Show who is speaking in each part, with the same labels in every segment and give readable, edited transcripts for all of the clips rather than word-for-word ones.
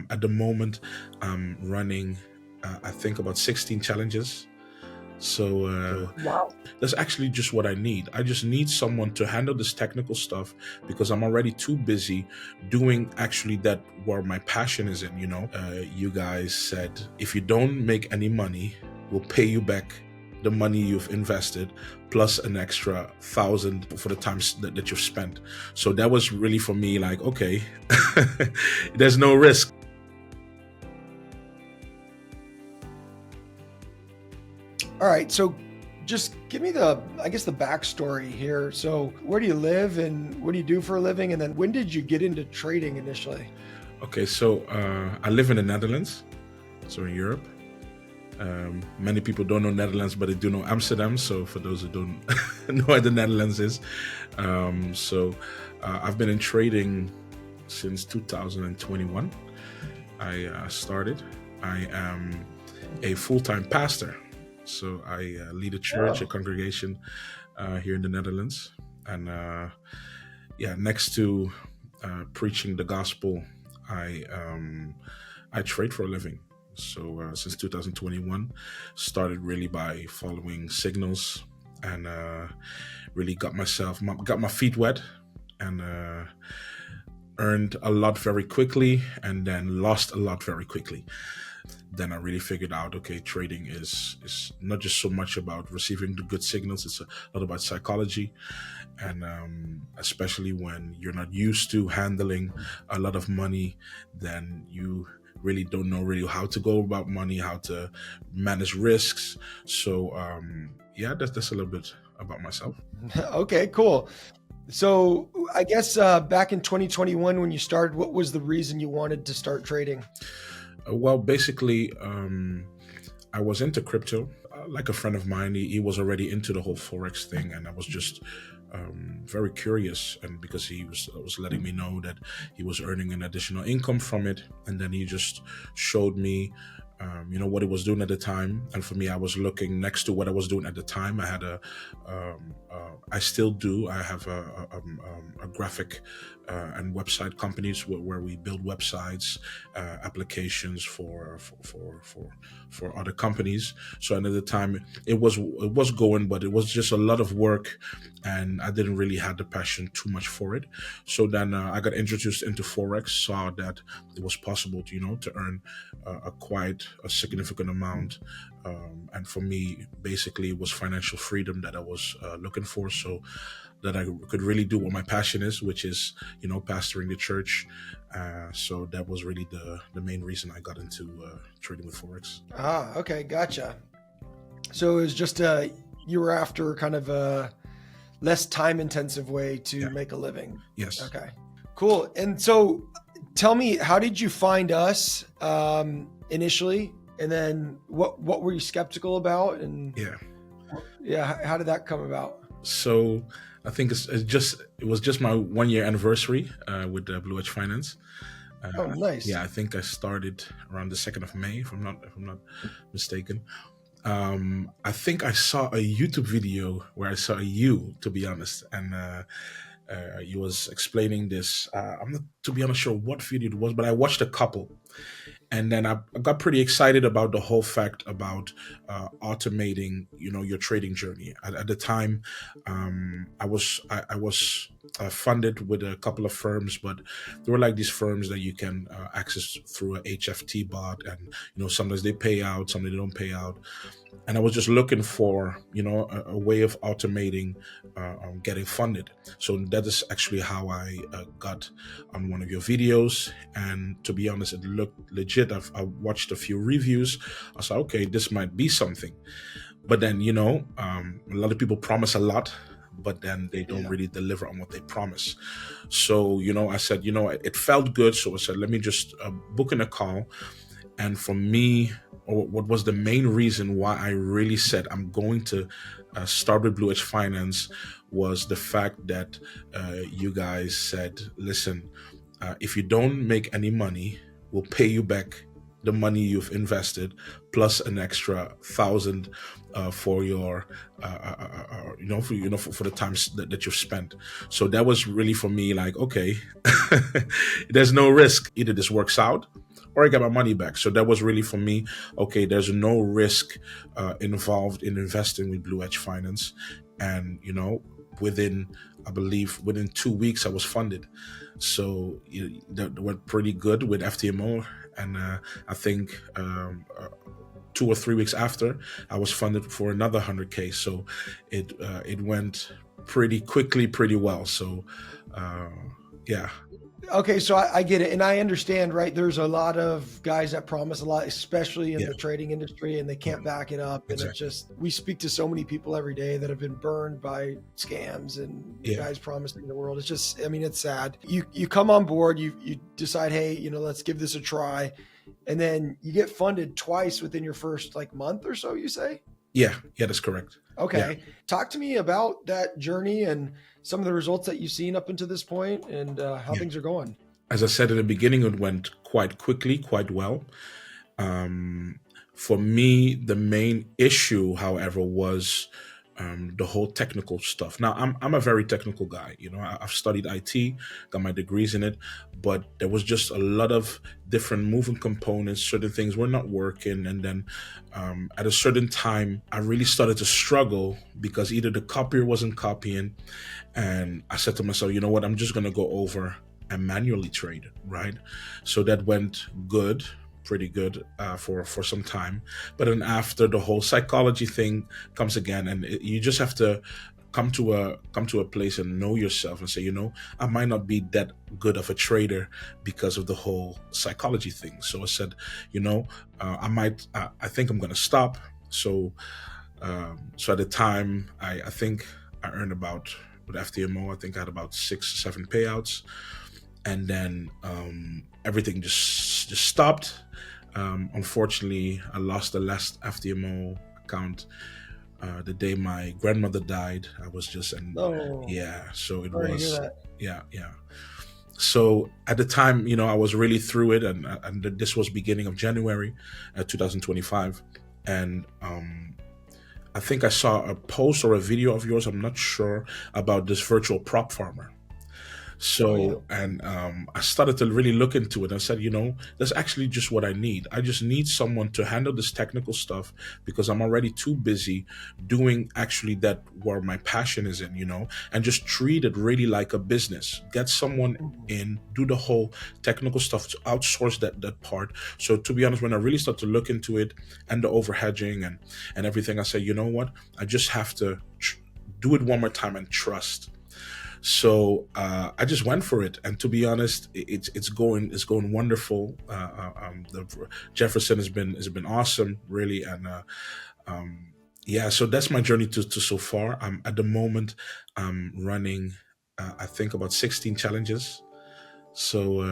Speaker 1: At the moment, I'm running, I think about 16 challenges. So
Speaker 2: Wow.
Speaker 1: that's actually just what I need. I just need someone to handle this technical stuff because I'm already too busy doing actually that where my passion is in. You guys said if you don't make any money, we'll pay you back the money you've invested plus an extra 1,000 for the times that you've spent. So that was really for me like, okay, there's no risk.
Speaker 2: All right. So just give me I guess the backstory here. So where do you live and what do you do for a living? And then when did you get into trading initially?
Speaker 1: Okay, so I live in the Netherlands, so in Europe. Many people don't know Netherlands, but they do know Amsterdam. So for those who don't know where the Netherlands is, I've been in trading since 2021. I started. I am a full-time pastor, so I lead a church, a
Speaker 2: Oh,
Speaker 1: congregation here in the Netherlands, and next to preaching the gospel, I trade for a living. So since 2021, started really by following signals and really got my feet wet and earned a lot very quickly and then lost a lot very quickly. Then I really figured out, okay, trading is not just so much about receiving the good signals; it's a lot about psychology, and especially when you're not used to handling a lot of money, then you really don't know really how to go about money, how to manage risks. So that's a little bit about myself.
Speaker 2: okay, cool. So I guess back in 2021 when you started, what was the reason you wanted to start trading?
Speaker 1: Well, basically, I was into crypto. Like a friend of mine, he was already into the whole forex thing, and I was just very curious. And because he was letting me know that he was earning an additional income from it, and then he just showed me, what he was doing at the time. And for me, I was looking next to what I was doing at the time. I had I still do. I have a graphic and website companies where we build websites, applications for other companies. So at the time, it was going, but it was just a lot of work, and I didn't really have the passion too much for it. So then I got introduced into forex, saw that it was possible to earn quite a significant amount. And for me, basically, it was financial freedom that I was looking for, so that I could really do what my passion is, which is, pastoring the church. So that was really the main reason I got into trading with forex.
Speaker 2: Ah, okay, gotcha. So it was just you were after kind of a less time intensive way to
Speaker 1: Yeah.
Speaker 2: make a living.
Speaker 1: Yes.
Speaker 2: Okay, cool. And so tell me, how did you find us initially? And then what were you skeptical about? And
Speaker 1: Yeah.
Speaker 2: yeah, how did that come about?
Speaker 1: So I think it was just my 1 year anniversary with Blue Edge Finance.
Speaker 2: Oh, nice.
Speaker 1: Yeah, I think I started around the 2nd of May, if I'm not mistaken. I think I saw a YouTube video where I saw you, to be honest, and you was explaining this. I'm not, to be honest, sure what video it was, but I watched a couple, and then I got pretty excited about the whole fact about automating, your trading journey. At the time, I was funded with a couple of firms, but there were like these firms that you can access through a HFT bot, and sometimes they pay out, sometimes they don't pay out, and I was just looking for a way of automating getting funded. So that is actually how I got on one of your videos, and to be honest, it looked legit. I watched a few reviews. I said, okay, this might be something. But then a lot of people promise a lot, but then they don't
Speaker 2: Yeah.
Speaker 1: really deliver on what they promise. So I said, it felt good, so I said, let me just book in a call. And for me, or what was the main reason why I really said I'm going to start with Blue Edge Finance was the fact that you guys said, listen, if you don't make any money, we'll pay you back the money you've invested plus an extra thousand for your for the times that you've spent. So that was really for me like, okay, there's no risk. Either this works out or I get my money back. So that was really for me, okay, there's no risk involved in investing with Blue Edge Finance. And within, I believe within 2 weeks I was funded. So that went pretty good with FTMO. And I think 2 or 3 weeks after, I was funded for another 100K. So it went pretty quickly, pretty well. So uh, yeah,
Speaker 2: Okay, so I get it, and I understand, right? There's a lot of guys that promise a lot, especially in
Speaker 1: yeah,
Speaker 2: the trading industry, and they can't back it up. And it's
Speaker 1: exactly.
Speaker 2: just, we speak to so many people every day that have been burned by scams and
Speaker 1: Yeah,
Speaker 2: guys promising the world. It's just, I mean, it's sad. You come on board, you decide, hey, let's give this a try, and then you get funded twice within your first like month or so. You say?
Speaker 1: yeah, yeah. That's correct. Yeah,
Speaker 2: Okay, talk to me about that journey and some of the results that you've seen up until this point, and how
Speaker 1: yeah.
Speaker 2: things are going.
Speaker 1: As I said in the beginning, it went quite quickly, quite well. Um, for me, the main issue, however, was the whole technical stuff. Now, I'm a very technical guy. I've studied IT, got my degrees in it, but there was just a lot of different moving components. Certain things were not working, and then at a certain time, I really started to struggle because either the copier wasn't copying, and I said to myself, you know what, I'm just gonna go over and manually trade, right? So that went good, pretty good for some time. But then after, the whole psychology thing comes again, and you just have to come to a place and know yourself and say, I might not be that good of a trader because of the whole psychology thing. So I said, I think I'm gonna stop. So at the time, I think I earned about, with FTMO, I think I had about 6 or 7 payouts, and then everything just stopped. Unfortunately, I lost the last FTMO account the day my grandmother died. I was just, and
Speaker 2: Oh,
Speaker 1: yeah, so it
Speaker 2: sorry to hear
Speaker 1: was,
Speaker 2: that.
Speaker 1: yeah, yeah. So at the time, I was really through it, and this was beginning of January 2025, and I think I saw a post or a video of yours, I'm not sure, about this virtual prop farmer.
Speaker 2: Oh yeah.
Speaker 1: So, and I started to really look into it. I said, that's actually just what I need. I just need someone to handle this technical stuff because I'm already too busy doing actually that where my passion is in, and just treat it really like a business. Get someone
Speaker 2: Mhm.
Speaker 1: in, do the whole technical stuff, to outsource that part. So to be honest, when I really start to look into it and the overhedging and everything, I say, you know what? I just have to do it one more time and trust. So I just went for it, and to be honest, it's going wonderful. The Jefferson has been awesome, really, and yeah. So that's my journey to so far. At the moment, I'm running, I think about 16 challenges. So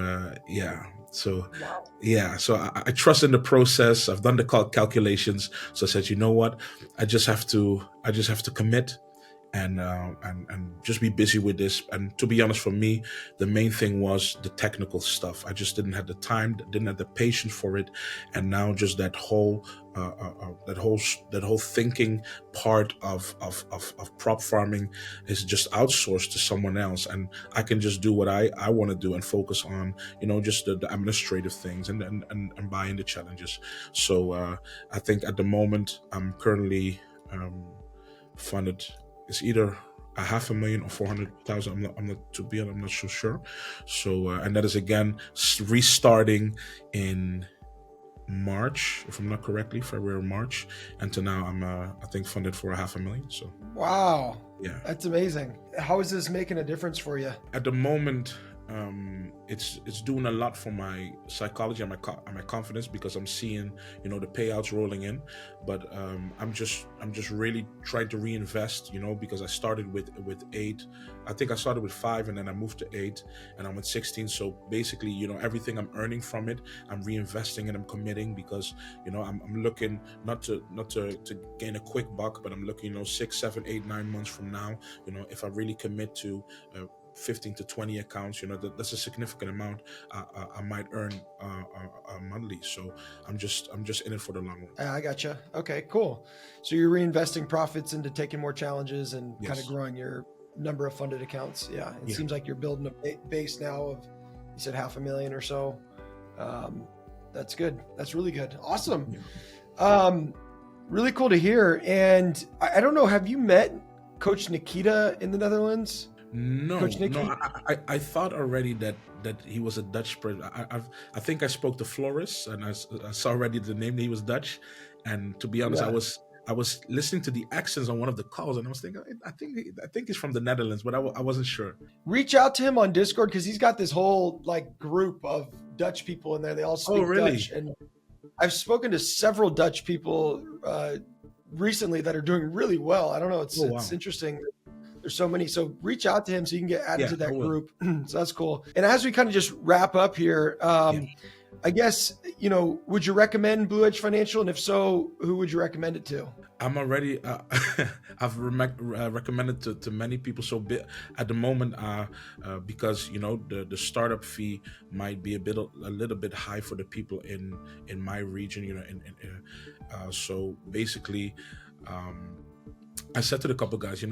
Speaker 1: yeah, so
Speaker 2: Wow.
Speaker 1: yeah, so I trust in the process. I've done the calculations, so I said, you know what, I just have to commit and just be busy with this. And to be honest, for me, the main thing was the technical stuff. I just didn't have the time, didn't have the patience for it, and now just that whole thinking part of prop farming is just outsourced to someone else, and I can just do what I want to do and focus on, just the administrative things and buy in the challenges. So I think at the moment I'm currently funded. It's either a 500,000 or 400,000. I'm not to be honest, I'm not so sure. So and that is again restarting in March, if I'm not correctly, February or March, and to now I'm I think funded for a 500,000. So
Speaker 2: Wow.
Speaker 1: yeah,
Speaker 2: That's amazing. How is this making a difference for you?
Speaker 1: at the moment, it's doing a lot for my psychology and my confidence because I'm seeing the payouts rolling in, but I'm just really trying to reinvest, because I started with 8. I think I started with 5 and then I moved to 8 and I'm at 16. So basically, everything I'm earning from it, I'm reinvesting and I'm committing because I'm looking not to gain a quick buck, but I'm looking 6, 7, 8, 9 months from now, if I really commit to 15 to 20 accounts, that's a significant amount I might earn a month monthly. So I'm just in it for the long run.
Speaker 2: I gotcha. Okay, cool. So you're reinvesting profits into taking more challenges and kind of
Speaker 1: Yes.
Speaker 2: growing your number of funded accounts. Yeah, it
Speaker 1: Yeah.
Speaker 2: seems like you're building a base now of, you said 500,000 or so. That's good. That's really good. Awesome.
Speaker 1: Yeah.
Speaker 2: Really cool to hear. And I don't know, have you met Coach Nikita in the Netherlands?
Speaker 1: No,
Speaker 2: Coach Nikki?
Speaker 1: no. I thought already that he was a Dutch person. I think I spoke to Floris, and I saw already the name that he was Dutch. And to be honest,
Speaker 2: Yeah.
Speaker 1: I was listening to the accents on one of the calls, and I was thinking, I think he's from the Netherlands, but I wasn't sure.
Speaker 2: Reach out to him on Discord because he's got this whole like group of Dutch people in there. They all speak
Speaker 1: really?
Speaker 2: Dutch, and I've spoken to several Dutch people recently that are doing really well. I don't know. It's interesting. There's so many. So reach out to him so you can get added to that group. So that's cool. And as we kind of just wrap up here, I guess, would you recommend Blue Edge Financial? And if so, who would you recommend it to?
Speaker 1: I'm already, I've recommended to many people. So at the moment, because, the startup fee might be a little bit high for the people in my region, so basically, I said to the couple guys,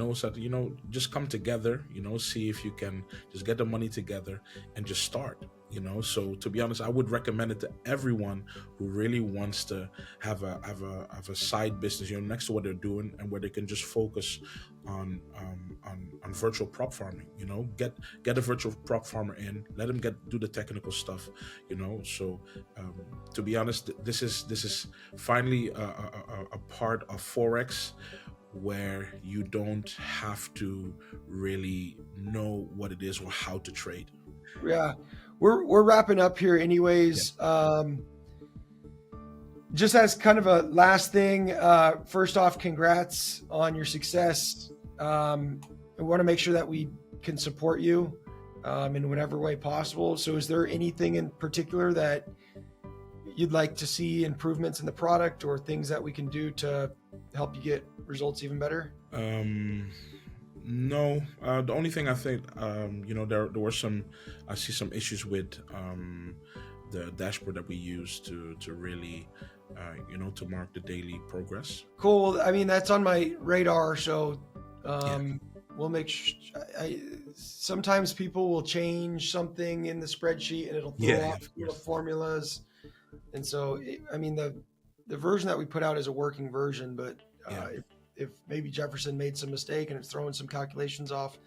Speaker 1: just come together, see if you can just get the money together and just start, So to be honest, I would recommend it to everyone who really wants to have a side business, next to what they're doing, and where they can just focus on virtual prop farming. Get a virtual prop farmer in, let him do the technical stuff, So to be honest, this is finally a part of forex where you don't have to really know what it is or how to trade.
Speaker 2: Yeah, we're wrapping up here anyways. Just as kind of a last thing, first off, congrats on your success. I want to make sure that we can support you in whatever way possible. So is there anything in particular that you'd like to see improvements in the product or things that we can do to help you get results even better?
Speaker 1: No, the only thing I think, there were I see some issues with the dashboard that we use to really, to mark the daily progress.
Speaker 2: Cool. I mean, that's on my radar. So we'll make sure. Sometimes people will change something in the spreadsheet and it'll throw off the formulas. And so, the version that we put out is a working version, but if maybe Jefferson made some mistake and it's throwing some calculations off,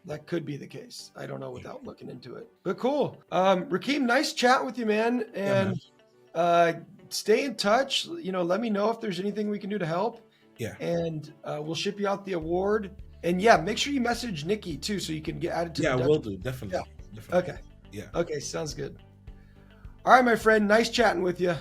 Speaker 2: that could be the case. I don't know without looking into it. But cool. Rakeem, nice chat with you, man. And stay in touch. Let me know if there's anything we can do to help.
Speaker 1: Yeah.
Speaker 2: And we'll ship you out the award. And make sure you message Nikki too so you can get added to the
Speaker 1: Dutch. Will do. Definitely.
Speaker 2: Yeah.
Speaker 1: Definitely.
Speaker 2: Okay.
Speaker 1: Yeah.
Speaker 2: Okay, sounds good. All right, my friend. Nice chatting with you.